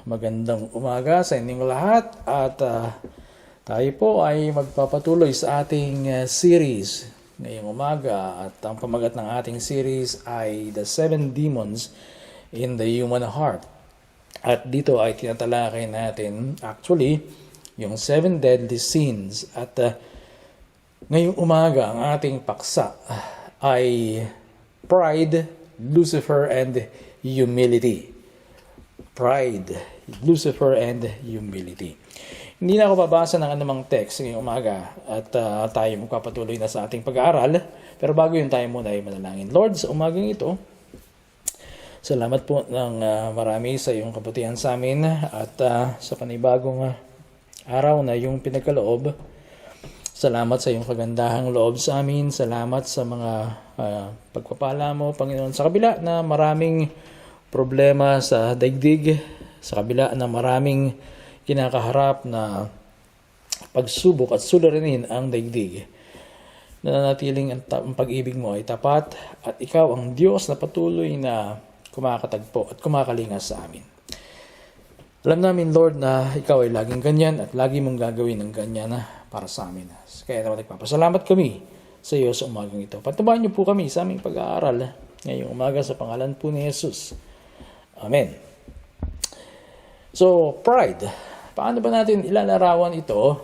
Magandang umaga sa inyong lahat at tayo po ay magpapatuloy sa ating series ngayong umaga at ang pamagat ng ating series ay The Seven Demons in the Human Heart. At dito ay tinatalakay natin actually yung Seven Deadly Sins at ngayong umaga ang ating paksa ay Pride, Lucifer, and Humility. Pride, Lucifer, and Humility. Hindi na ako babasa ng anumang text ngayong umaga at tayo magpapatuloy na sa ating pag-aaral. Pero bago yun tayo muna ay manalangin. Lord, sa umagang ito, salamat po ng marami sa iyong kabutihan sa amin at sa panibagong araw na iyong pinagkaloob. Salamat sa iyong kagandahang loob sa amin. Salamat sa mga pagpapala mo, Panginoon. Sa kabila na maraming problema sa daigdig, sa kabila na maraming kinakaharap na pagsubok at suliranin ang daigdig, nananatiling ang pag-ibig mo ay tapat at ikaw ang Diyos na patuloy na kumakatagpo at kumakalingas sa amin. Alam namin, Lord, na ikaw ay laging ganyan at lagi mong gagawin ng ganyan para sa amin. Kaya naman nagpapasalamat kami sa iyo sa umagang ito. Patubayan niyo po kami sa aming pag-aaral ngayong umaga sa pangalan po ni Jesus. Amen. So, pride. Paano ba natin ilalarawan ito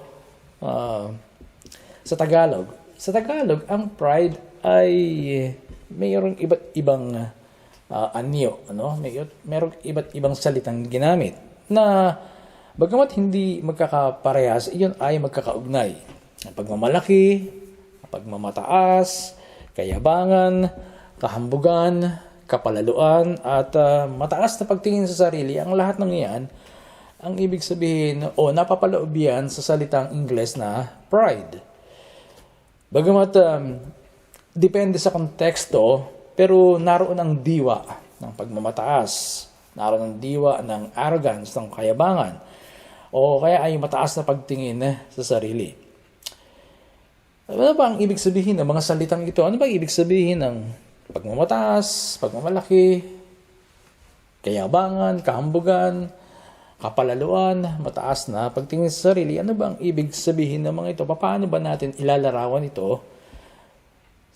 sa Tagalog? Sa Tagalog, ang pride ay mayroong iba't ibang anyo. Mayroong iba't ibang salitang ginamit na bagamat hindi magkakaparehas, iyon ay magkakaugnay. Ang pagmamalaki, pagmamataas, kayabangan, kahambugan, kapalaluan, at mataas na pagtingin sa sarili, ang lahat ng iyan, ang ibig sabihin o napapaloob yan sa salitang Ingles na pride. Bagamat depende sa konteksto, pero naroon ang diwa ng pagmamataas, naroon ang diwa ng arrogance, ng kayabangan, o kaya ay mataas na pagtingin sa sarili. Ano ba ang ibig sabihin ng mga salitang ito? Ano ba ang ibig sabihin ng pagmamataas, pagmamalaki, kayabangan, kahambugan, kapalaluan, mataas na pagtingin sa sarili? Ano ba ang ibig sabihin ng mga ito? Paano ba natin ilalarawan ito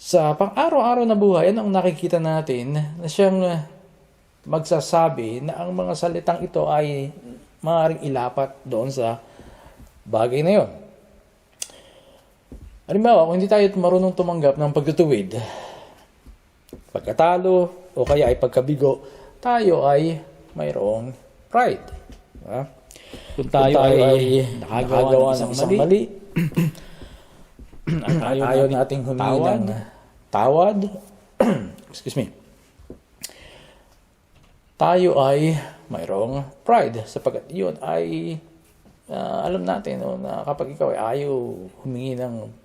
sa pang-araw-araw na buhay? Ano ang nakikita natin na siyang magsasabi na ang mga salitang ito ay maaaring ilapat doon sa bagay na yon? Halimbawa, kung hindi tayo marunong tumanggap ng pagtutuwid, pagkatalo, o kaya ay pagkabigo, tayo ay mayroong pride. Kung tayo ay nakagawa ng isang mali, at ayaw nating humingi ng tawad, excuse me, tayo ay mayroong pride sapagkat yun ay alam natin na kapag ikaw ay ayaw humingi ng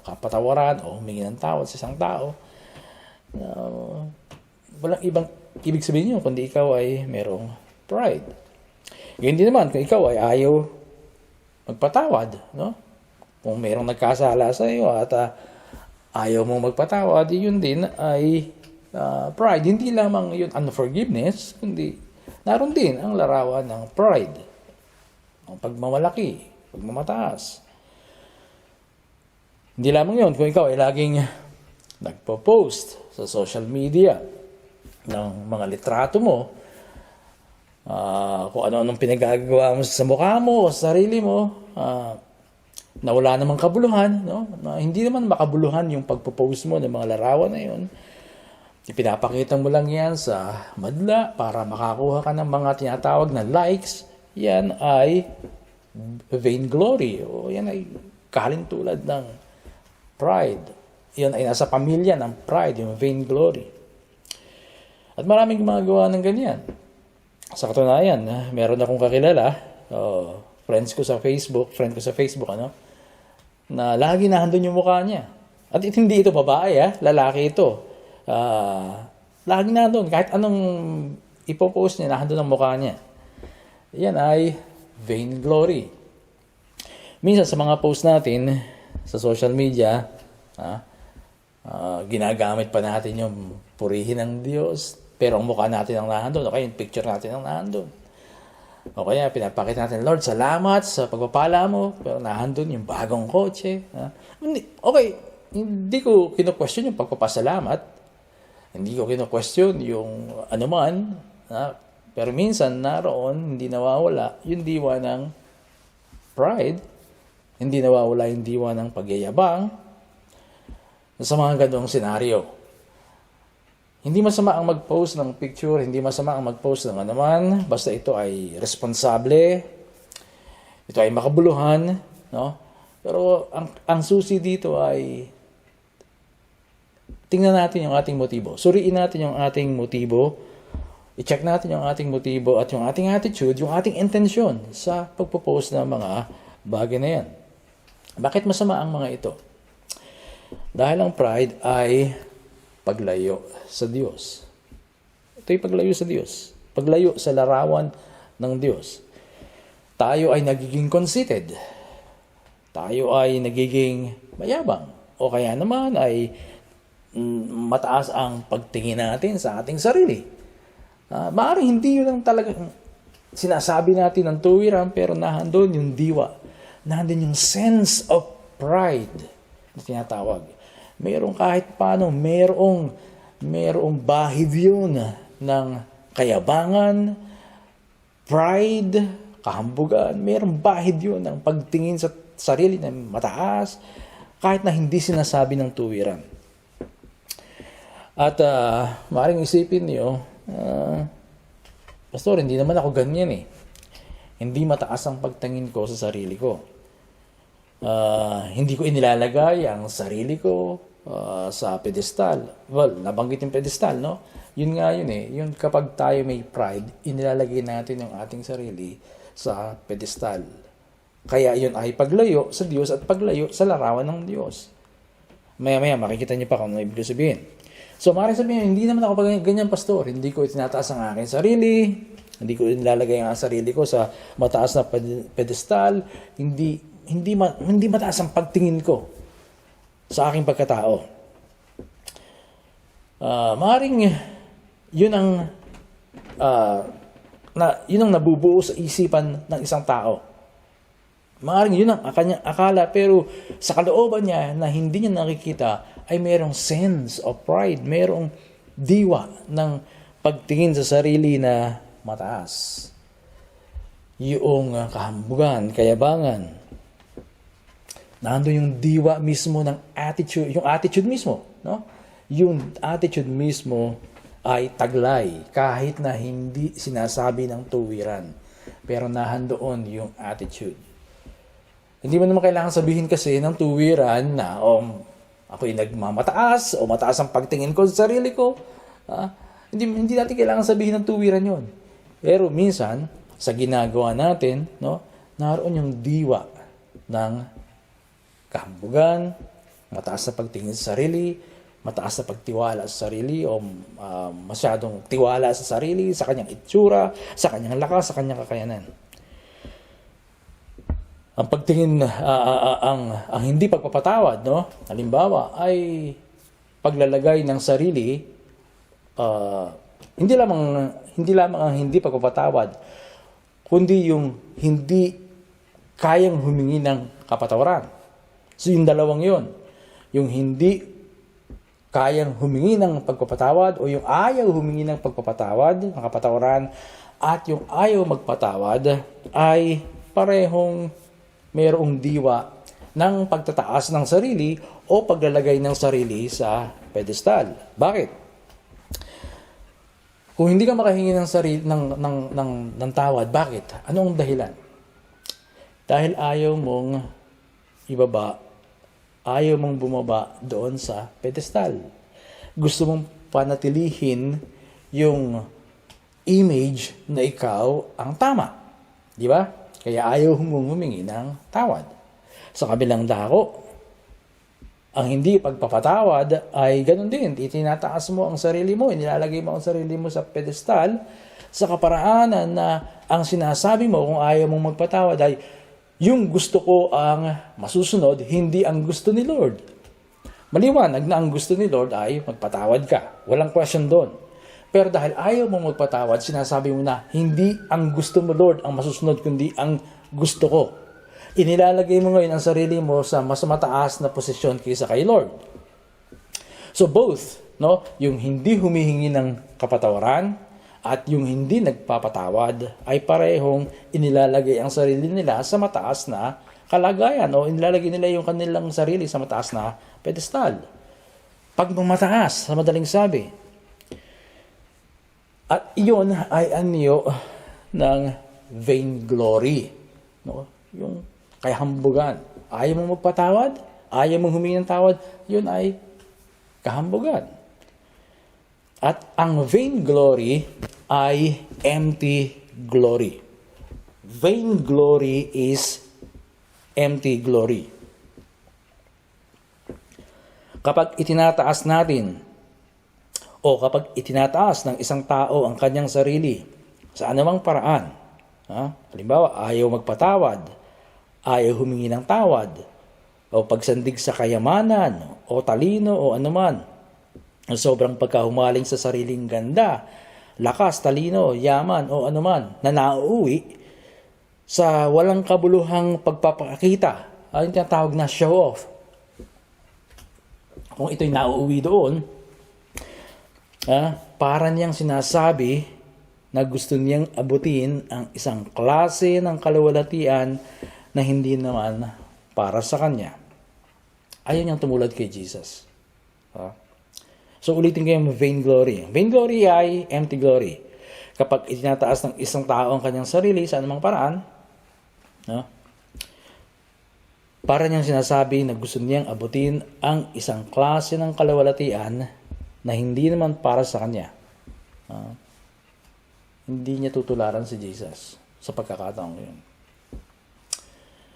kapatawaran o humingi ng tawad sa isang tao, walang ibang ibig sabihin nyo kundi ikaw ay merong pride. Yun din naman kung ikaw ay ayaw magpatawad, no? Kung merong nagkasala sa iyo at ayaw mo magpatawad, yun din ay pride. Hindi lamang yun unforgiveness, kundi naroon din ang larawan ng pride, ang pagmamalaki, pagmamataas. Hindi lamang yun kung ikaw ay laging nagpo-post sa social media ng mga litrato mo, kung ano-anong pinagagawa mo sa mukha mo o sa sarili mo, na wala namang kabuluhan, no? Na hindi naman makabuluhan yung pagpo-post mo ng mga larawan na yun. Ipinapakita mo lang yan sa madla para makakuha ka ng mga tinatawag na likes. Yan ay vainglory o yan ay kahalintulad ng pride. Yan ay nasa pamilya ng pride, yung vainglory. At maraming gumagawa ng ganyan. Sa katunayan, meron akong kakilala, friend ko sa Facebook, na lagi nahandun yung mukha niya. At hindi ito babae, lalaki ito. Lagi nahandun, kahit anong ipopost niya, nahandun ang mukha niya. Yan ay vainglory. Minsan sa mga post natin sa social media, ginagamit pa natin yung purihin ng Diyos, pero ang mukha natin ang nahandun, okay, yung picture natin ang nahandun. O kaya pinapakita natin, Lord, salamat sa pagpapala mo, pero nahandun yung bagong kotse. Okay, hindi ko kino-question yung pagpapasalamat. Hindi ko kino-question yung anuman. Pero minsan, naroon, hindi nawawala yung diwa ng pride. Hindi nawawala yung diwa ng pagyayabang. Sa mga ganong senaryo. Hindi masama ang mag-post ng picture, hindi masama ang mag-post ng anuman, basta ito ay responsable, ito ay makabuluhan, no? Pero ang susi dito ay tingnan natin yung ating motibo. Suriin natin yung ating motibo, i-check natin yung ating motibo at yung ating attitude, yung ating intensyon sa pagpo-post ng mga bagay na yan. Bakit masama ang mga ito? Dahil ang pride ay paglayo sa Diyos. Ito'y paglayo sa Diyos. Paglayo sa larawan ng Diyos. Tayo ay nagiging conceited. Tayo ay nagiging mayabang. O kaya naman ay mataas ang pagtingin natin sa ating sarili. Maaaring hindi yun ang talagang sinasabi natin ng tuwiran, pero nahandun yung diwa. Nahandun yung sense of pride na tinatawag. Merong kahit paano, merong bahid yun ng kayabangan, pride, kahambugan. Merong bahid yun ng pagtingin sa sarili na mataas, kahit na hindi sinasabi ng tuwiran. At maaaring isipin niyo, Pastor, hindi naman ako ganyan eh. Hindi mataas ang pagtingin ko sa sarili ko. Hindi ko inilalagay ang sarili ko sa pedestal. Well, nabanggit yung pedestal, no? Yun nga yun eh. Yun kapag tayo may pride, inilalagay natin yung ating sarili sa pedestal. Kaya yun ay paglayo sa Diyos at paglayo sa larawan ng Diyos. Maya-maya, makikita niyo pa kung ano ibig sabihin. So, maaaring sabihin, hindi naman ako ganyan, Pastor. Hindi ko itinataas ang aking sarili. Hindi ko inilalagay ang sarili ko sa mataas na pedestal. Hindi mataas ang pagtingin ko sa aking pagkatao. Maaaring yun ang nabubuo sa isipan ng isang tao. Maaaring yun ang kanyang akala, pero sa kalooban niya na hindi niya nakikita ay mayroong sense of pride, mayroong diwa ng pagtingin sa sarili na mataas. Yung kahambugan, kayabangan. Nandun yung diwa mismo ng attitude, yung attitude mismo, no? Yung attitude mismo ay taglay kahit na hindi sinasabi ng tuwiran. Pero nahandoon yung attitude. Hindi mo naman kailangan sabihin kasi ng tuwiran na ako'y nagmamataas o mataas ang pagtingin ko sa sarili ko. Hindi natin kailangan sabihin ng tuwiran yon. Pero minsan, sa ginagawa natin, no, naroon yung diwa ng kahambugan, mataas na pagtingin sa sarili, mataas na pagtiwala sa sarili o masyadong tiwala sa sarili, sa kanyang itsura, sa kanyang lakas, sa kanyang kakayanan. Ang pagtingin, ang hindi pagpapatawad, no? Halimbawa, ay paglalagay ng sarili, hindi lamang ang hindi pagpapatawad, kundi yung hindi kayang humingi ng kapatawaran. So yung dalawang yun, yung hindi kayang humingi ng pagpapatawad o yung ayaw humingi ng pagpapatawad, ng kapatawaran, at yung ayaw magpatawad ay parehong mayroong diwa ng pagtataas ng sarili o paglalagay ng sarili sa pedestal. Bakit? Kung hindi ka makahingi ng sarili ng tawad, bakit? Anong dahilan? Dahil ayaw mong ibaba, ayaw mong bumaba doon sa pedestal. Gusto mong panatilihin yung image na ikaw ang tama. Di ba? Kaya ayaw mong humingi ng tawad. Sa kabilang dako, ang hindi pagpapatawad ay ganun din. Itinataas mo ang sarili mo, inilalagay mo ang sarili mo sa pedestal sa kaparaanan na ang sinasabi mo kung ayaw mong magpatawad ay yung gusto ko ang masusunod, hindi ang gusto ni Lord. Maliwanag na ang gusto ni Lord ay magpatawad ka. Walang question doon. Pero dahil ayaw mo magpatawad, sinasabi mo na, hindi ang gusto mo, Lord, ang masusunod, kundi ang gusto ko. Inilalagay mo ngayon ang sarili mo sa mas mataas na posisyon kaysa kay Lord. So both, no, yung hindi humihingi ng kapatawaran at yung hindi nagpapatawad ay parehong inilalagay ang sarili nila sa mataas na kalagayan o inilalagay nila yung kanilang sarili sa mataas na pedestal. Pagmamataas, sa madaling sabi. At iyon ay anyo ng vainglory. No? Yung kahambugan. Ayaw mong magpatawad, ayaw mong humingi ng tawad, yun ay kahambugan. At ang vainglory ay empty glory. Vainglory is empty glory. Kapag itinataas natin o kapag itinataas ng isang tao ang kanyang sarili sa anumang paraan, halimbawa, ayaw magpatawad, ayaw humingi ng tawad, o pagsandig sa kayamanan, o talino, o anuman, sobrang pagkahumaling sa sariling ganda, lakas, talino, yaman, o anuman, na nauuwi sa walang kabuluhang pagpapakita, yung tinatawag na show off. Kung ito'y nauuwi doon, para niyang sinasabi na gusto niyang abutin ang isang klase ng kaluwalhatian na hindi naman para sa kanya. Ayaw niyang tumulad kay Jesus. So ulitin ko yung vainglory. Vainglory ay empty glory. Kapag itinataas ng isang tao ang kanyang sarili sa anumang paraan, para niyang sinasabi na gusto niyang abutin ang isang klase ng kaluwalhatian na hindi naman para sa kanya. Hindi niya tutularan si Jesus sa pagkakataong yun.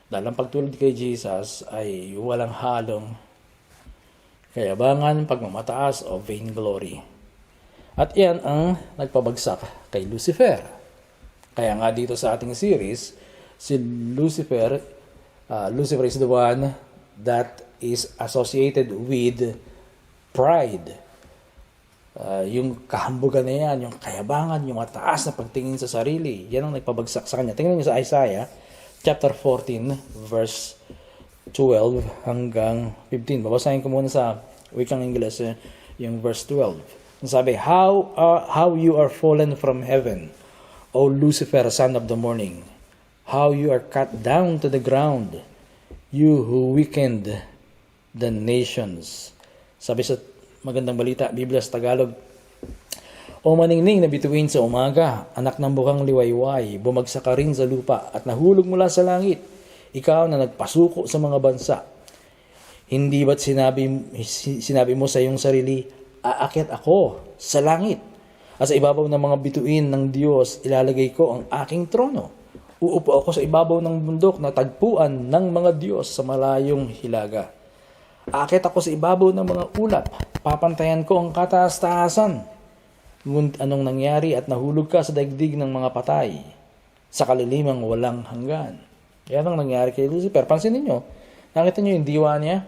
Dahil ang pagtulad kay Jesus ay walang halong kayabangan, pagmamataas o vainglory. At yan ang nagpabagsak kay Lucifer. Kaya nga dito sa ating series, si Lucifer is the one that is associated with pride. Yung kahambugan na yan, yung kayabangan, yung mataas na pagtingin sa sarili, yan ang nagpabagsak sa kanya. Tingnan niyo sa Isaiah chapter 14 verse 12 hanggang 15. Babasahin ko muna sa wikang Ingles yung verse 12. Sabi, how you are fallen from heaven, O Lucifer, son of the morning. How you are cut down to the ground, you who weakened the nations. Sabi sa Magandang Balita, Biblia sa Tagalog, O maningning na bituin sa umaga, anak ng bukang liwayway, bumagsak ka rin sa lupa at nahulog mula sa langit, ikaw na nagpasuko sa mga bansa. Hindi ba't sinabi mo sa iyong sarili, aakyat ako sa langit, at sa ibabaw ng mga bituin ng Diyos ilalagay ko ang aking trono. Uupo ako sa ibabaw ng bundok na tagpuan ng mga Diyos sa malayong hilaga. Aakyat ako sa ibabaw ng mga ulap, papantayan ko ang kataas-taasan. Ngunit anong nangyari at nahulog ka sa daigdig ng mga patay, sa kalilimang walang hanggan. Yan ang nangyari kay Lucifer. Pansinin nyo, nakita nyo yung diwa niya?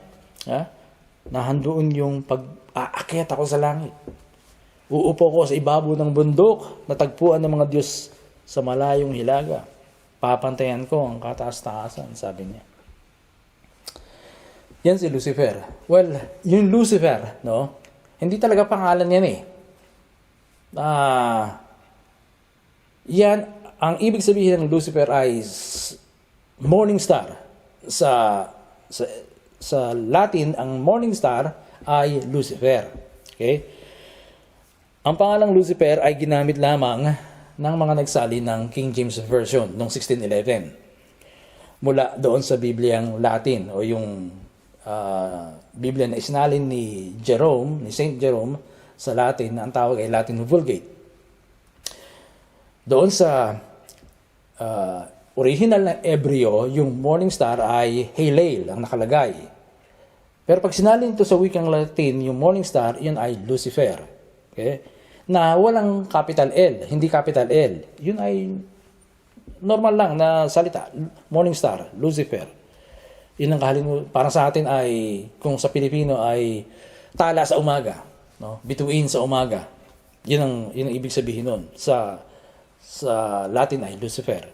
Nahandoon yung pag-aakyat ako sa langit. Uupo ko sa ibabaw ng bundok na tagpuan ng mga Diyos sa malayong hilaga. Papantayan ko ang kataas-taasan, sabi niya. Yan si Lucifer. Well, yung Lucifer, no? Hindi talaga pangalan yan eh. Yan, ang ibig sabihin ng Lucifer ay morning star. Sa Latin, ang morning star ay Lucifer. Okay? Ang pangalang Lucifer ay ginamit lamang ng mga nagsali ng King James Version noong 1611. Mula doon sa Bibliang Latin o yung Biblia na isinalin ni Saint Jerome sa Latin na ang tawag ay Latin Vulgate. Doon sa original na Hebreo, yung morning star ay Hallel ang nakalagay. Pero pag sinalin ito sa wikang Latin, yung morning star, yun ay Lucifer. Okay? Na walang capital L, hindi capital L. Yun ay normal lang na salita, morning star, Lucifer. Yun ang parang sa atin ay, kung sa Pilipino ay tala sa umaga, no? Bituin sa umaga. Yun ang ibig sabihin nun. Sa Latin ay Lucifer.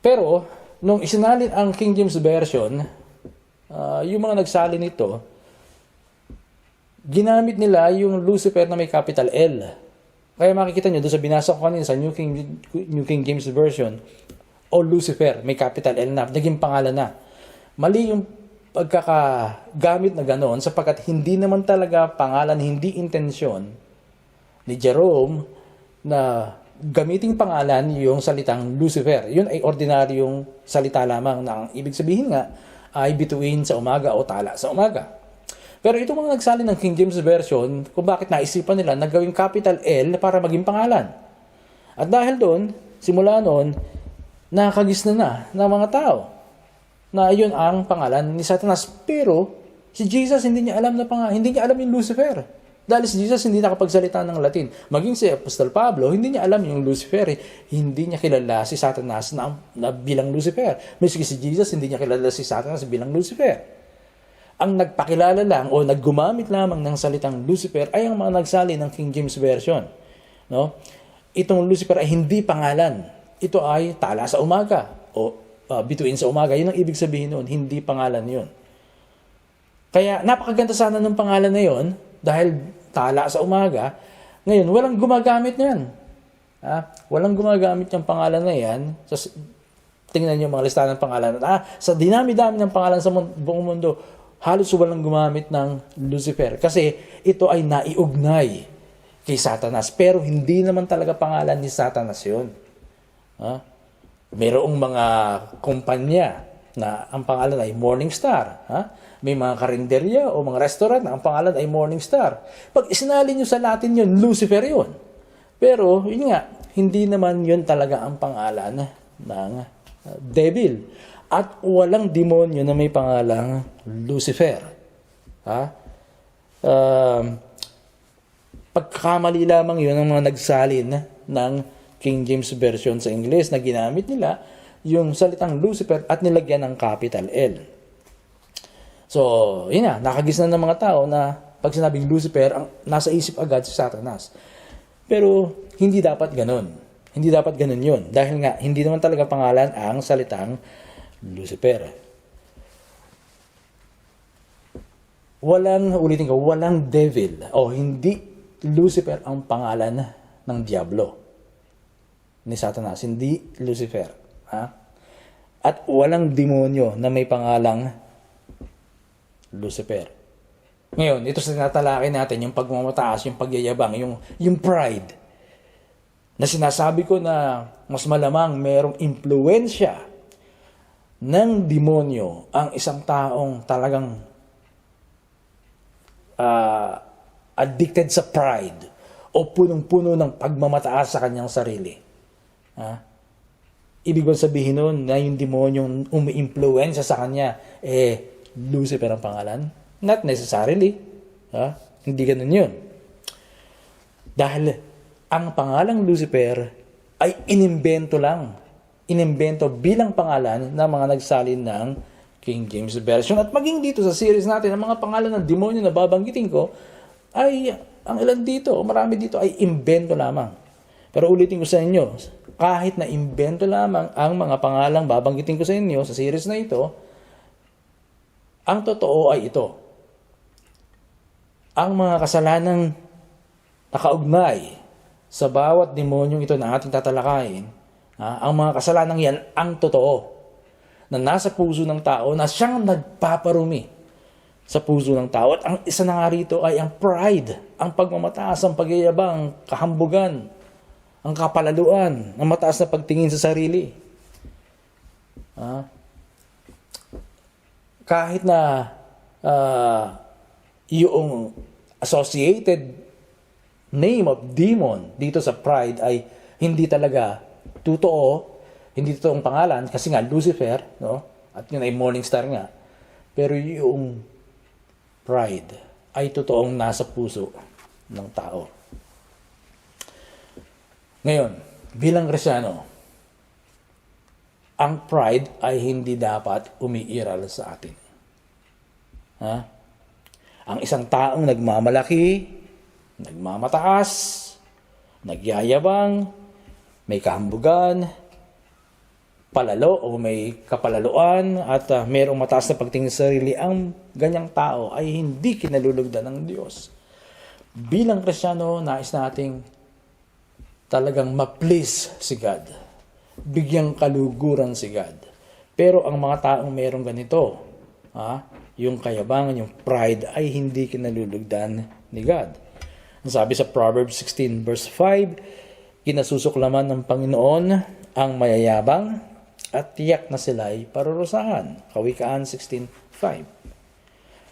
Pero, nung isinalin ang King James Version, yung mga nagsalin nito, ginamit nila yung Lucifer na may capital L. Kaya makikita nyo doon sa binasa ko kanina sa New King James Version, o Lucifer, may capital L na, naging pangalan na. Mali yung pagkakagamit na ganoon sapagkat hindi naman talaga pangalan, hindi intensyon ni Jerome na gamiting pangalan yung salitang Lucifer. Yun ay ordinaryong salita lamang na ang ibig sabihin nga ay bituin sa umaga o tala sa umaga. Pero ito mga nagsalin ng King James Version kung bakit naisipan nila na gawing capital L para maging pangalan. At dahil doon, simula noon, nakagis na ng mga tao na yun ang pangalan ni Satanas. Pero si Jesus hindi niya alam hindi niya alam yung Lucifer. Dahil si Jesus hindi nakapagsalita ng Latin. Maging si Apostol Pablo, hindi niya alam yung Lucifer. Hindi niya kilala si Satanas na bilang Lucifer. Miski si Jesus, hindi niya kilala si Satanas bilang Lucifer. Ang nagpakilala lang o naggumamit lamang ng salitang Lucifer ay ang mga nagsali ng King James Version. No? Itong Lucifer ay hindi pangalan. Ito ay tala sa umaga o bituin sa umaga. Yun ang ibig sabihin nun, hindi pangalan yun. Kaya napakaganda sana ng pangalan na yun dahil tala sa umaga. Ngayon, walang gumagamit niyan. Walang gumagamit yung pangalan na yan. Tingnan niyo mga listahan ng pangalan. Sa dinami-dami ng pangalan sa buong mundo, halos walang gumamit ng Lucifer. Kasi ito ay naiugnay kay Satanas. Pero hindi naman talaga pangalan ni Satanas yun. Mayroong mga kumpanya na ang pangalan ay Morning Star. May mga karinderya o mga restaurant na ang pangalan ay Morning Star. Pag isinali nyo sa Latin yun, Lucifer yun. Pero, yun nga, hindi naman yun talaga ang pangalan ng devil. At walang demonyo na may pangalang Lucifer. Pagkamali lamang yun ang mga nagsalin ng King James Version sa Ingles na ginamit nila yung salitang Lucifer at nilagyan ng capital L. So, yun na, nakagis na ng mga tao na pag sinabing Lucifer, ang nasa isip agad si Satanas. Pero, hindi dapat ganun. Hindi dapat ganun yun. Dahil nga, hindi naman talaga pangalan ang salitang Lucifer. Walang devil o hindi Lucifer ang pangalan ng Diablo ni Satanas. Hindi Lucifer. At walang demonyo na may pangalang Lucifer. Ngayon, ito sa tinatalakay natin, yung pagmamataas, yung pagyayabang, yung pride. Na sinasabi ko na mas malamang merong impluensya ng demonyo ang isang taong talagang addicted sa pride o punong-puno ng pagmamataas sa kanyang sarili. Ibig bang sabihin nun na yung demonyong umi-impluensya sa kanya, Lucifer ang pangalan? Not necessarily. Hindi ganun yun. Dahil ang pangalang Lucifer ay inimbento lang. Inimbento bilang pangalan ng mga nagsalin ng King James Version. At maging dito sa series natin, ang mga pangalan ng demonyo na babanggitin ko, ay ang ilan dito, marami dito ay imbento lamang. Pero ulitin ko sa inyo, kahit na imbento lamang ang mga pangalang babanggitin ko sa inyo sa series na ito, ang totoo ay ito. Ang mga kasalanang nakaugnay sa bawat demonyong ito na ating tatalakayin, ang mga kasalanang yan ang totoo na nasa puso ng tao na siyang nagpaparumi sa puso ng tao. At ang isa na nga rito ay ang pride, ang pagmamataas, ang pagyayabang, ang kahambugan, ang kapalaluan, ang mataas na pagtingin sa sarili. Kahit na yung associated name of demon dito sa pride ay hindi talaga totoo, hindi totoong pangalan kasi nga Lucifer, no? At yun ay Morning Star nga. Pero yung pride ay totoong nasa puso ng tao. Ngayon, bilang Kristyano, ang pride ay hindi dapat umiiral sa atin. Ang isang taong nagmamalaki, nagmamataas, nagyayabang, may kahambugan, palalo o may kapalaluan at mayroong mataas na pagtingin sa sarili, ang ganyang tao ay hindi kinalulugdan ng Diyos. Bilang Kristiyano, nais nating talagang ma-please si God. Bigyang kaluguran si God. Pero ang mga taong mayroong ganito, yung kayabangan, yung pride, ay hindi kinalulugdan ni God. Ang sabi sa Proverbs 16 verse 5, kinasusuklaman ng Panginoon ang mayayabang at tiyak na sila'y parurusahan. Kawikaan 16:5.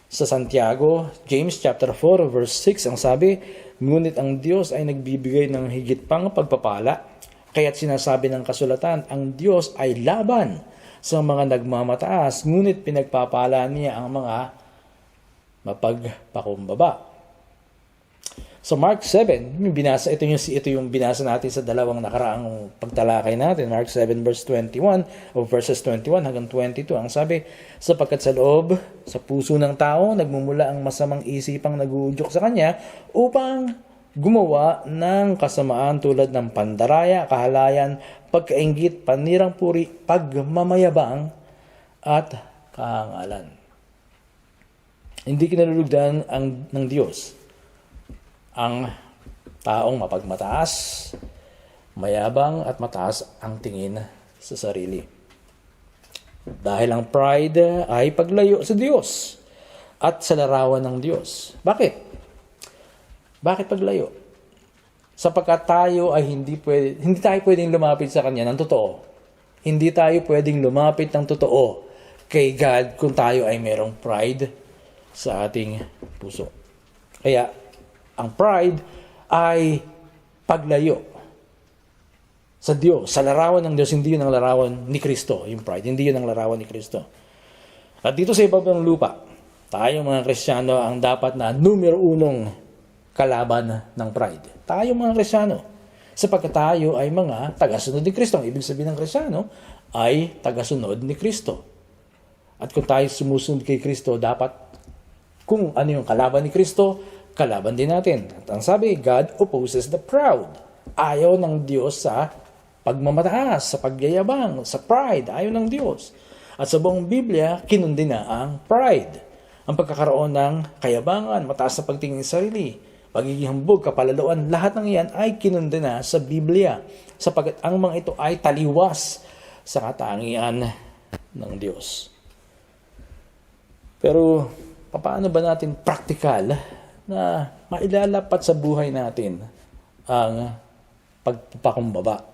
Sa Santiago, James chapter 4 verse 6, ang sabi, ngunit ang Diyos ay nagbibigay ng higit pang pagpapala, kaya't sinasabi ng kasulatan, ang Diyos ay laban sa mga nagmamataas, ngunit pinagpapala niya ang mga mapagpakumbaba. So Mark 7, ito yung binasa natin sa dalawang nakaraang pagtalakay natin. Mark 7 verse 21 o verses 21 hanggang 22. Ang sabi, sapagkat sa loob, sa puso ng tao, nagmumula ang masamang isipang naguudyok sa kanya upang gumawa ng kasamaan tulad ng pandaraya, kahalayan, pagkainggit, panirang puri, pagmamayabang, at kahangalan. Hindi kinalulugdan ng Diyos ang taong mapagmataas, mayabang at mataas ang tingin sa sarili. Dahil ang pride ay paglayo sa Diyos at sa larawan ng Diyos. Bakit? Bakit paglayo? Sapagkat tayo ay hindi tayo pwedeng lumapit sa Kanya ng totoo. Hindi tayo pwedeng lumapit ng totoo kay God kung tayo ay merong pride sa ating puso. Kaya, ang pride ay paglayo sa Diyos, sa larawan ng Diyos. Hindi yun ang larawan ni Kristo, yung pride. Hindi yun ang larawan ni Kristo. At dito sa ibabang lupa, tayong mga Kristiyano ang dapat na numero unong kalaban ng pride. Tayong mga Kristiyano. Sapagkat tayo ay mga tagasunod ni Kristo. Ang ibig sabihin ng Kristiyano ay tagasunod ni Kristo. At kung tayo sumusunod kay Kristo, dapat kung ano yung kalaban ni Kristo, kalaban din natin. At ang sabi, God opposes the proud. Ayaw ng Diyos sa pagmamataas, sa pagyayabang, sa pride. Ayaw ng Diyos. At sa buong Biblia, kinundina ang pride. Ang pagkakaroon ng kayabangan, mataas na pagtingin sa sarili, pagiging hambog, kapalaluan, lahat ng iyan ay kinundina sa Biblia. Sapagkat ang mga ito ay taliwas sa katangian ng Diyos. Pero, paano ba natin practical na mailalapat sa buhay natin ang pagpapakumbaba,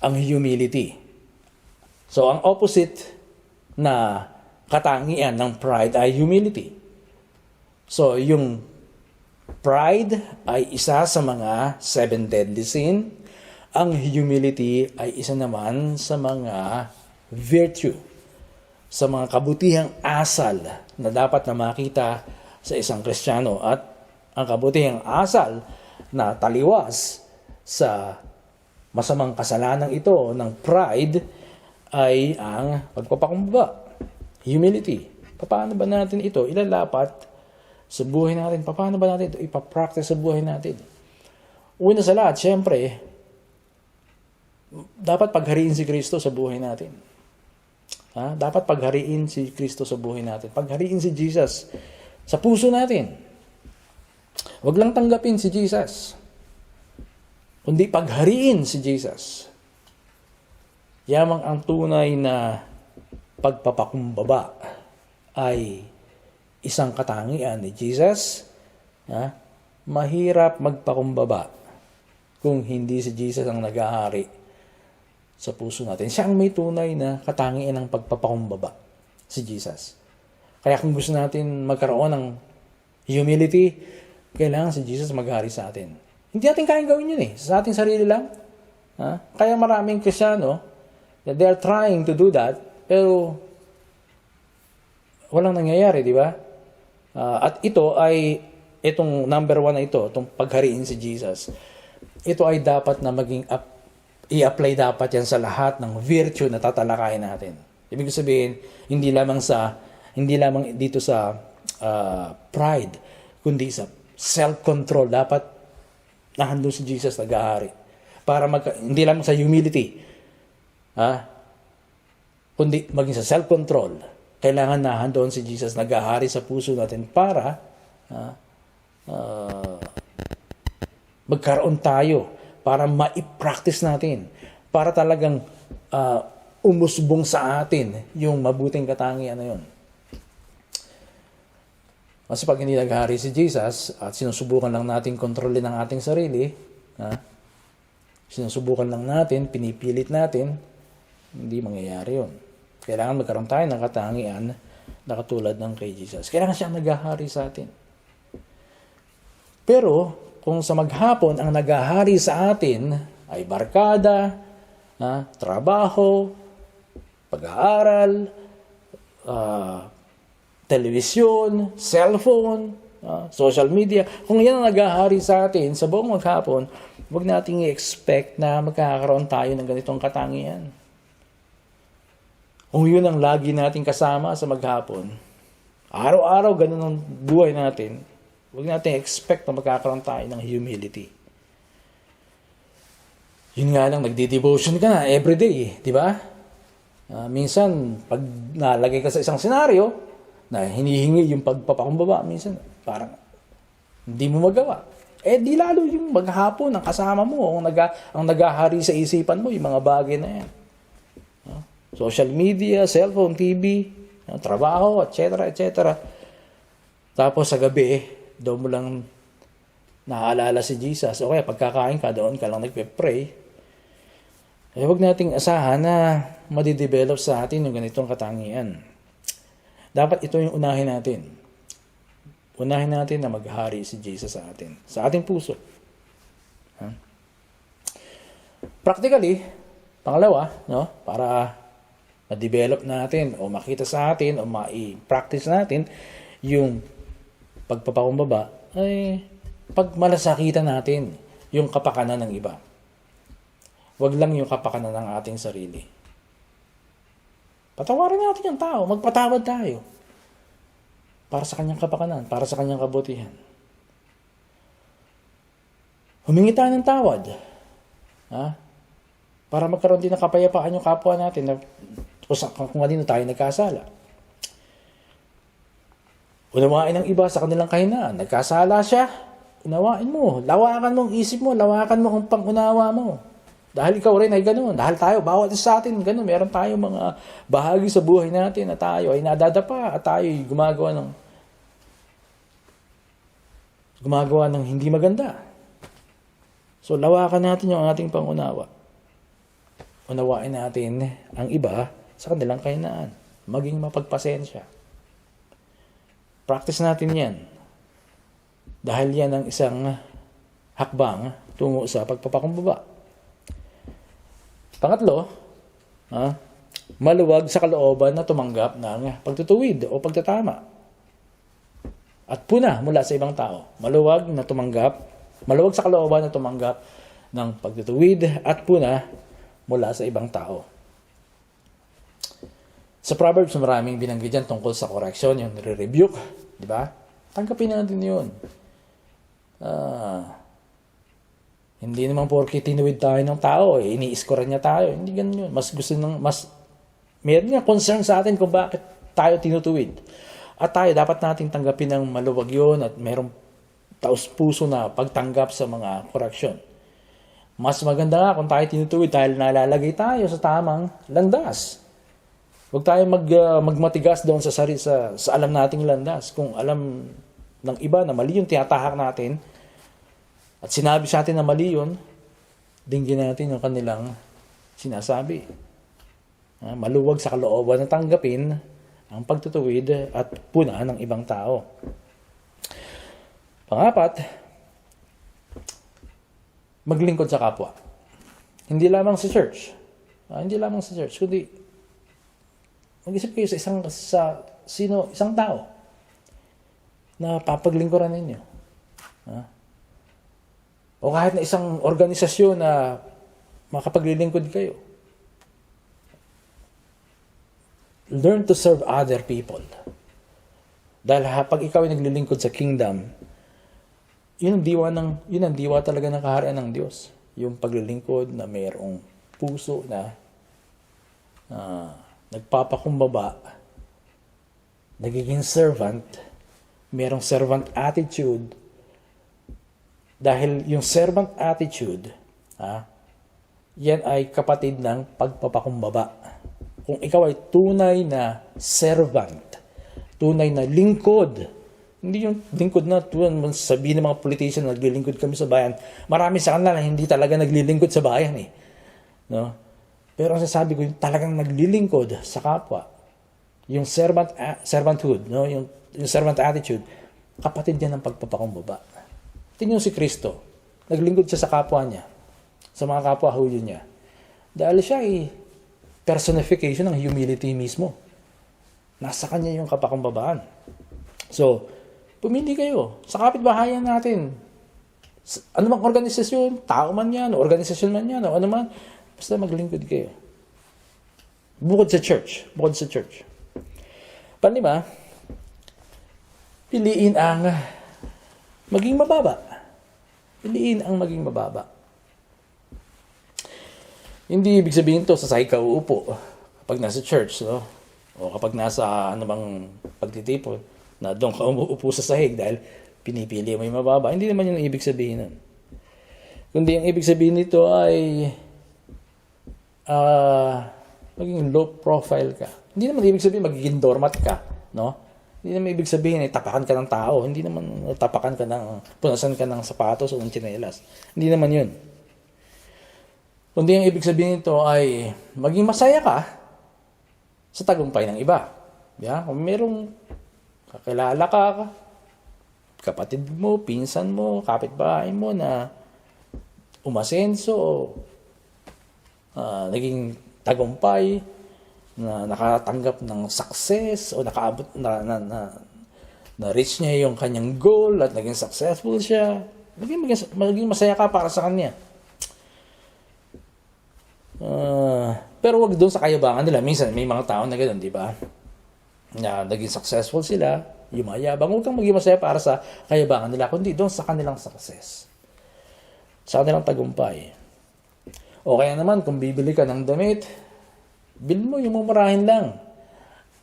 ang humility? So, ang opposite na katangian ng pride ay humility. So, yung pride ay isa sa mga 7 deadly sin. Ang humility ay isa naman sa mga virtue, sa mga kabutihang asal na dapat na makita sa isang Kristiyano. At ang kabutihang asal na taliwas sa masamang kasalanan ito ng pride ay ang pagpapakumbaba, humility. Paano ba natin ito ilalapat sa buhay natin? Paano ba natin ito ipapractice sa buhay natin? Una sa lahat, syempre, dapat paghariin si Kristo sa buhay natin. Dapat paghariin si Kristo sa buhay natin. Paghariin si Jesus sa puso natin. Huwag lang tanggapin si Jesus, kundi paghariin si Jesus. Yamang ang tunay na pagpapakumbaba ay isang katangian ni Jesus. Mahirap magpakumbaba kung hindi si Jesus ang nag-ahari sa puso natin. Siya ang may tunay na katangian ng pagpapakumbaba, si Jesus. Kaya kung gusto natin magkaroon ng humility, kailangan si Jesus maghari sa atin. Hindi natin kayang gawin yun sa ating sarili lang. Kaya maraming Kristiyano, they are trying to do that, pero walang nangyayari, di ba? At itong number 1 na ito, itong paghariin si Jesus, ito ay dapat na i-apply dapat yan sa lahat ng virtue na tatalakayin natin. Ibig sabihin, hindi lamang dito sa pride, kundi sa self-control. Dapat nahandun si Jesus naghahari. Para hindi lang sa humility, kundi maging sa self-control. Kailangan nahandun si Jesus naghahari sa puso natin para magkaroon tayo, para ma-practice natin, para talagang umusbong sa atin yung mabuting katangian na yun. Kasi pag hindi naghahari si Jesus at sinusubukan lang natin kontrolin ang ating sarili, sinusubukan lang natin, pinipilit natin, hindi mangyayari yun. Kailangan magkaroon tayo ng katangian na katulad ng kay Jesus. Kailangan siyang naghahari sa atin. Pero, kung sa maghapon ang naghahari sa atin ay barkada, trabaho, pag-aaral, telebisyon, cellphone, social media, kung yan ang naghahari sa atin sa buong maghapon, huwag nating i-expect na magkakaroon tayo ng ganitong katangian. Kung yun ang lagi nating kasama sa maghapon, araw-araw ganun ang buhay natin, huwag natin expect na magkakaroon tayo ng humility. Yun nga lang, nagdi-devotion ka na everyday, di ba? Minsan, pag nalagay ka sa isang senaryo, na hinihingi yung pagpapakumbaba, minsan, parang hindi mo magawa. Di lalo yung maghapon, ang kasama mo, ang naghahari sa isipan mo, yung mga bagay na yan. Social media, cellphone, TV, trabaho, etc., etc. Tapos sa gabi, doon mo lang naaalala si Jesus. O kaya pagkakain ka, doon ka lang nagpe-pray. Huwag nating asahan na madidevelop sa atin yung ganitong katangian. Dapat ito yung unahin natin. Unahin natin na maghari si Jesus sa atin. Sa ating puso. Practically, pangalawa, para ma-develop natin o makita sa atin o ma-practice natin yung pagpapakumbaba ay pag malasakitan natin yung kapakanan ng iba. Huwag lang yung kapakanan ng ating sarili. Patawarin natin yung tao. Magpatawad tayo. Para sa kanyang kapakanan. Para sa kanyang kabutihan. Humingi tayo ng tawad. Para magkaroon din ng kapayapaan yung kapwa natin na kung kanino tayo nagkasala. Unawain ng iba sa kanilang kahinaan. Nagkasala siya. Unawain mo. Lawakan mo ang isip mo. Lawakan mo ang pangunawa mo. Dahil ikaw rin ay ganoon. Dahil tayo, bawat isa sa atin, ganoon. Meron tayong mga bahagi sa buhay natin na tayo ay nadadapa at tayo ay gumagawa ng hindi maganda. So, lawakan natin yung ating pangunawa. Unawain natin ang iba sa kanilang kahinaan. Maging mapagpasensya. Practice natin yan. Dahil yan ang isang hakbang tungo sa pagpapakumbaba. Pangatlo, maluwag sa kalooban na tumanggap ng pagtutuwid o pagtatama. At puna mula sa ibang tao. Maluwag sa kalooban na tumanggap ng pagtutuwid at puna mula sa ibang tao. Sa Proverbs, maraming binanggit dyan tungkol sa correction, yung nire-rebuke. Di ba? Tanggapin natin yun. Hindi naman porke tinuwid tayo ng tao, ini-score niya tayo. Hindi ganun yun. Meron nga concern sa atin kung bakit tayo tinutuwid. At tayo, dapat nating tanggapin ng maluwag yun at merong taus-puso na pagtanggap sa mga correction. Mas maganda nga kung tayo tinutuwid dahil nalalagay tayo sa tamang landas. Huwag tayo magmatigas doon sa alam nating landas. Kung alam ng iba na mali yung tinatahak natin, at sinabi sa atin na mali yun, dinggin natin yung kanilang sinasabi. Maluwag sa kalooban na tanggapin ang pagtutuwid at puna ng ibang tao. Pangapat, maglingkod sa kapwa. Hindi lamang sa church. Kundi mag-isip kayo sa isang tao na papaglingkuran ninyo. O kahit na isang organisasyon na makapaglilingkod kayo. Learn to serve other people. Dahil pag ikaw ay naglilingkod sa kingdom, Yun ang diwa talaga ng kaharian ng Diyos. Yung paglilingkod na mayroong puso na nagpapakumbaba, nagiging servant, mayroong servant attitude. Dahil yung servant attitude, yan ay kapatid ng pagpapakumbaba. Kung ikaw ay tunay na servant, tunay na lingkod, hindi yung lingkod na sabihin ng mga politician na naglilingkod kami sa bayan. Marami sa kanila na hindi talaga naglilingkod sa bayan eh. No? Pero ang sasabi ko, yung talagang naglilingkod sa kapwa, yung servanthood, no? yung servant attitude, kapatid yan ng pagpapakumbaba. Tingnan si Kristo, naglingkod siya sa kapwa niya, sa mga kapwa Hudyo niya. Dahil siya ay personification ng humility mismo. Nasa kanya yung kapakumbabaan. So, pumili kayo sa kapitbahayan natin. Ano mang organisasyon, tao man yan, organisasyon man yan, o ano man, basta maglingkod kayo. Bukod sa church. Panlima, piliin ang maging mababa. Hindi ibig sabihin to sa sahig ka uupo kapag nasa church, no? O kapag nasa pagtitipon, na doon ka umuupo sa sahig dahil pinipili mo yung mababa. Hindi naman yung ibig sabihin nun. Kundi ang ibig sabihin nito ay maging low profile ka. Hindi naman ibig sabihin magiging doormat ka, no? Hindi naman ibig sabihin tapakan ka ng tao. Hindi naman punasan ka ng sapatos o ng tsinelas. Hindi naman yun. Kundi ang ibig sabihin nito ay maging masaya ka sa tagumpay ng iba. Yeah? Kung merong kakilala ka, kapatid mo, pinsan mo, kapitbahay mo na umasenso, naging tagumpay, na nakatanggap ng success o nakaabot na reach niya yung kanyang goal at naging successful siya, maging masaya ka para sa kanya. Pero wag doon sa kayabangan nila. Minsan may mga tao na ganoon, di ba? Na naging successful sila, yumayabang. Huwag kang maging masaya para sa kayabangan nila, kundi doon sa kanilang success, sa kanilang tagumpay. O kaya naman, kung bibili ka ng damit, bilhin mo yung mumurahin lang.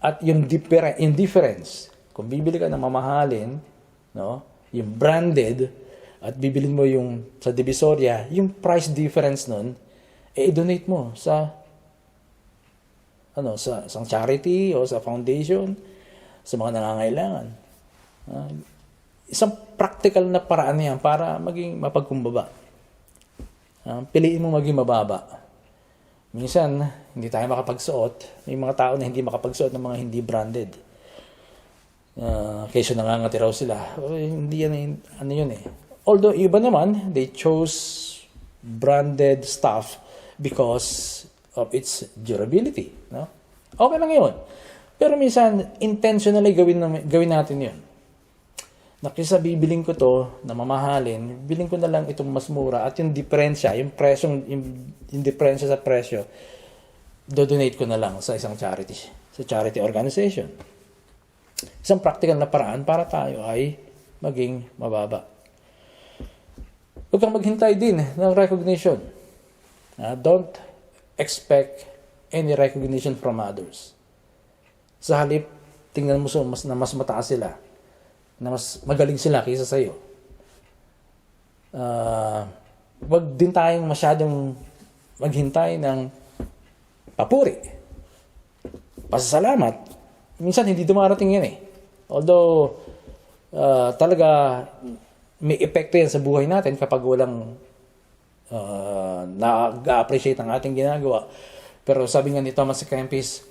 At yung difference, kung bibili ka ng mamahalin, no, yung branded, at bibilin mo yung sa Divisoria, yung price difference nun, i-donate mo sa isang charity o sa foundation, sa mga nangangailangan. Isang practical na paraan yan para maging mapagkumbaba. Piliin mo maging mababa. Minsan, hindi tayo makapagsuot. May mga tao na hindi makapagsuot ng mga hindi branded. Kaysa nangangati raw sila. Hindi yan, yun eh. Although, iba naman, they chose branded stuff because of its durability. No? Okay lang yun. Pero minsan, intentionally gawin natin yun. Na kaysa bibiling ko to na mamahalin, biling ko na lang itong mas mura at yung diferensya, yung diferensya sa presyo, do-donate ko na lang sa isang charity organization. Isang practical na paraan para tayo ay maging mababa. Huwag kang maghintay din ng recognition. Don't expect any recognition from others. Sa halip, tingnan mo na mas mataas sila, na mas magaling sila kaysa sa'yo. Wag din tayong masyadong maghintay ng papuri. Pasasalamat. Minsan hindi dumarating yan eh. Although, talaga may epekto yan sa buhay natin kapag walang na-appreciate ang ating ginagawa. Pero sabi nga ni Thomas A. Kempis,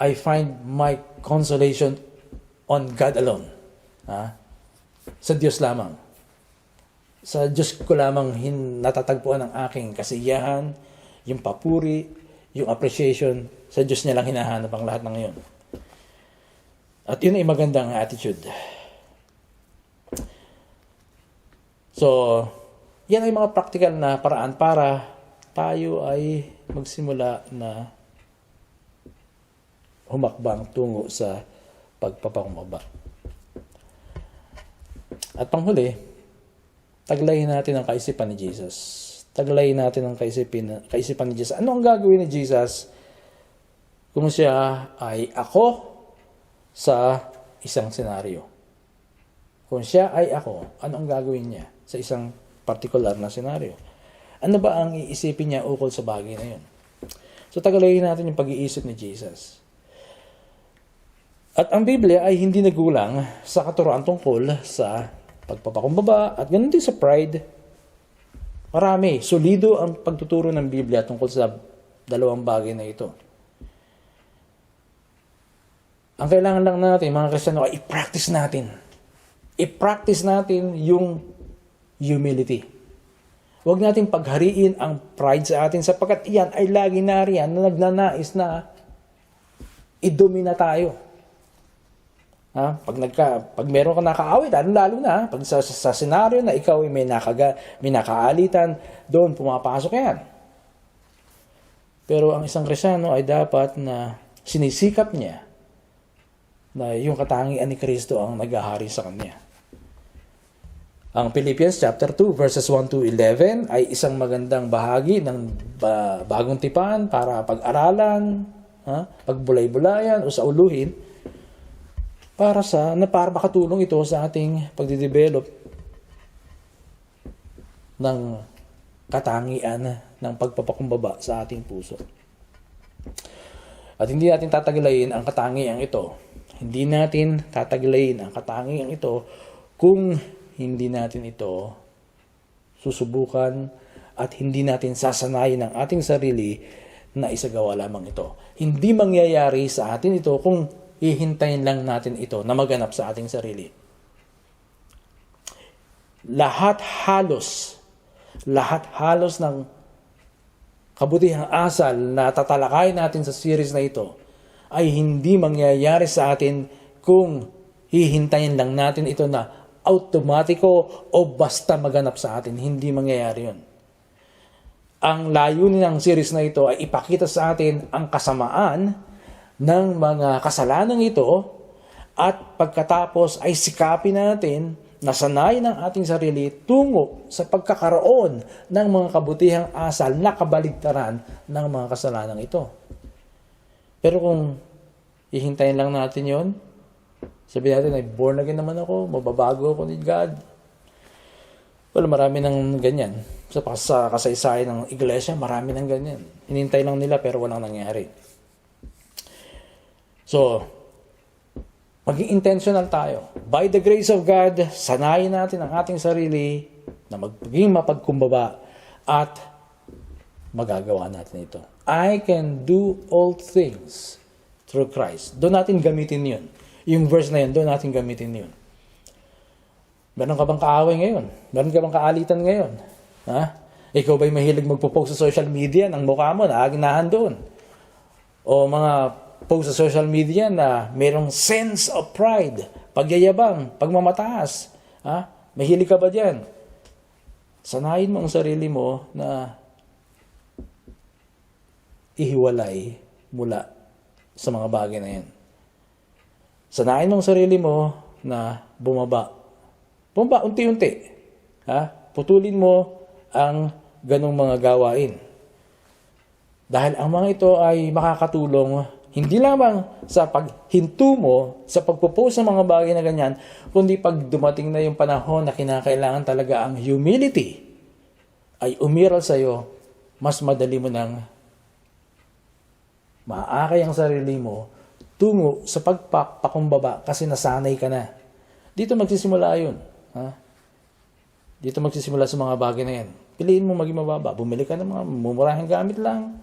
I find my consolation on God alone. Sa Diyos lamang. Sa Diyos ko lamang natatagpuan ang aking kasiyahan, yung papuri, yung appreciation. Sa Diyos niya lang hinahanap ang lahat ng yun. At yun ay magandang attitude. So, yan ay mga practical na paraan para tayo ay magsimula na humakbang tungo sa pagpapakumbaba. At panghuli, taglayin natin ang kaisipan ni Jesus. Taglayin natin ang kaisipan ni Jesus. Ano ang gagawin ni Jesus kung siya ay ako sa isang senaryo? Kung siya ay ako, ano ang gagawin niya sa isang particular na senaryo? Ano ba ang iisipin niya ukol sa bagay na yun? So, tagalayin natin yung pag-iisip ni Jesus. At ang Biblia ay hindi nagulang sa katuroan tungkol sa pagpapakumbaba at ganun din sa pride. Marami, solido ang pagtuturo ng Biblia tungkol sa dalawang bagay na ito. Ang kailangan lang natin, mga Kristiyano, ay i-practice natin. I-practice natin yung humility. Huwag natin paghariin ang pride sa atin sapagkat iyan ay lagi nariyan na nagnanais na i-domina tayo. Pag meron ka nakaawit, lalo na, pag sa senaryo na ikaw ay may nakaalitan, doon pumapasok yan. Pero ang isang Kristiyano ay dapat na sinisikap niya na yung katangian ni Kristo ang naghahari sa kanya. Ang Philippians chapter 2 verses 1 to 11 ay isang magandang bahagi ng bagong tipan para pag-aralan, pagbulay-bulayan o sauluhin para makatulong ito sa ating pagde-develop ng katangian ng pagpapakumbaba sa ating puso. At hindi natin tataglayin ang katangian ito. Hindi natin tataglayin ang katangian ito kung hindi natin ito susubukan at hindi natin sasanayin ang ating sarili na isagawa lamang ito. Hindi mangyayari sa atin ito kung hihintayin lang natin ito na maganap sa ating sarili. Lahat halos ng kabutihang asal na tatalakayin natin sa series na ito ay hindi mangyayari sa atin kung hihintayin lang natin ito na automatiko o basta maganap sa atin. Hindi mangyayari yun. Ang layunin ng series na ito ay ipakita sa atin ang kasamaan ng mga kasalanang ito at pagkatapos ay sikapin natin na sanayin ang ating sarili tungo sa pagkakaroon ng mga kabutihang asal na kabaligtaran ng mga kasalanang ito. Pero kung hihintayin lang natin yon, sabihin natin ay born again naman ako, mababago ako ni God. Well, marami ng ganyan. Sa kasaysayan ng iglesia, marami ng ganyan. Hinintay lang nila pero walang nangyari. So, maging intentional tayo. By the grace of God, sanayin natin ang ating sarili na maging mapagkumbaba at magagawa natin ito. I can do all things through Christ. Doon natin gamitin yun. Yung verse na yun, doon natin gamitin yun. Meron ka bang kaaway ngayon? Meron ka bang kaalitan ngayon? Ikaw ba'y mahilig magpo-post sa social media ng mukha mo na agnahan doon? O mga post sa social media na mayroong sense of pride, pagyayabang, pagmamataas. Mahilig ka ba dyan? Sanayin mo ang sarili mo na ihiwalay mula sa mga bagay na yan. Sanayin mo ang sarili mo na bumaba. Bumaba, unti-unti. Putulin mo ang ganong mga gawain. Dahil ang mga ito ay makakatulong hindi lamang sa paghinto mo, sa pagpo-post ng mga bagay na ganyan, kundi pag dumating na yung panahon na kinakailangan talaga ang humility, ay umiral sa'yo, mas madali mo nang maakay ang sarili mo tungo sa pagpapakumbaba kasi nasanay ka na. Dito magsisimula yun. Dito magsisimula sa mga bagay na yan. Piliin mo maging mababa. Bumili ka ng mga mumurahing gamit lang.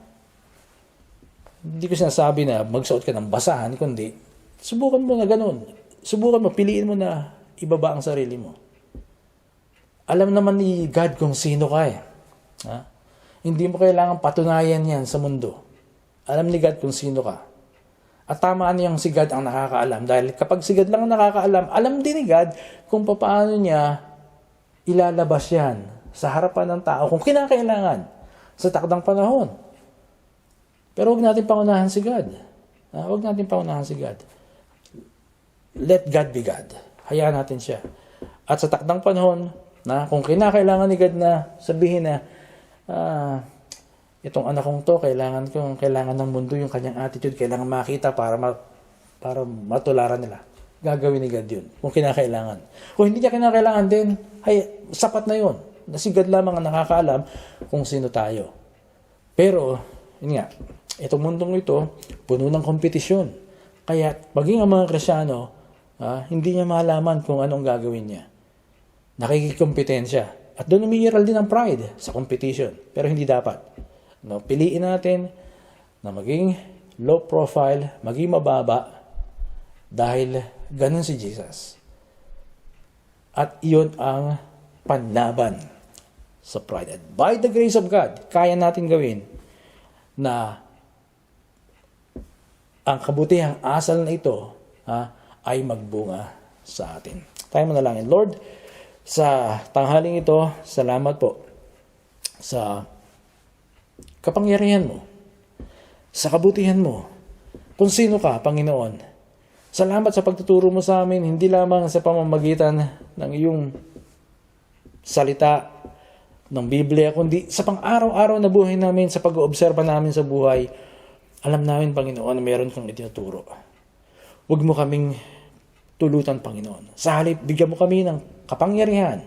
Hindi ko sinasabi na magsuot ka ng basahan, kundi subukan mo na ganun. Subukan mo, piliin mo na ibaba ang sarili mo. Alam naman ni God kung sino ka eh. Hindi mo kailangan patunayan yan sa mundo. Alam ni God kung sino ka. At tama niyang si God ang nakakaalam. Dahil kapag si God lang ang nakakaalam, alam din ni God kung paano niya ilalabas yan sa harapan ng tao kung kinakailangan sa takdang panahon. Pero huwag natin pangunahan si God. Huwag natin pangunahan si God. Let God be God. Hayaan natin siya. At sa takdang panahon, Na kung kinakailangan ni God na sabihin na, itong anak kong to, kailangan ng mundo yung kanyang attitude, kailangan makita para matularan nila. Gagawin ni God yun, kung kinakailangan. Kung hindi niya kinakailangan din, ay, sapat na yun. Na si God lamang ang nakakaalam kung sino tayo. Pero, yun nga, itong mundong ito, puno ng kompetisyon. Kaya, maging ang mga Kristyano, hindi niya malaman kung anong gagawin niya. Nakikikompetensya. At doon umiiral din ang pride sa competition. Pero hindi dapat. No, piliin natin na maging low profile, maging mababa, dahil ganun si Jesus. At iyon ang panlaban sa pride. At by the grace of God, kaya natin gawin na ang kabutihang asal na ito ay magbunga sa atin. Tayo manalangin. Lord, sa tanghaling ito, salamat po sa kapangyarihan mo, sa kabutihan mo, kung sino ka, Panginoon. Salamat sa pagtuturo mo sa amin, hindi lamang sa pamamagitan ng iyong salita ng Biblia, kundi sa pang-araw-araw na buhay namin, sa pag-oobserba namin sa buhay. Alam namin, Panginoon, na meron kang itinuturo. Huwag mo kaming tulutan, Panginoon. Sa halip, bigyan mo kami ng kapangyarihan,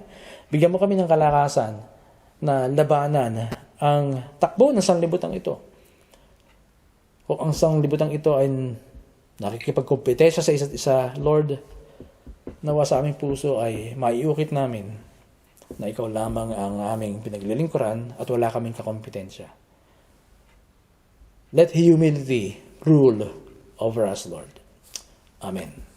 bigyan mo kami ng kalakasan na labanan ang takbo ng sanglibutang ito. Kung ang sanglibutang ito ay nakikipagkompetensya sa isa't isa, Lord, nawa sa aming puso ay maiukit namin na ikaw lamang ang aming pinaglilingkuran at wala kaming kakompetensya. Let humility rule over us, Lord. Amen.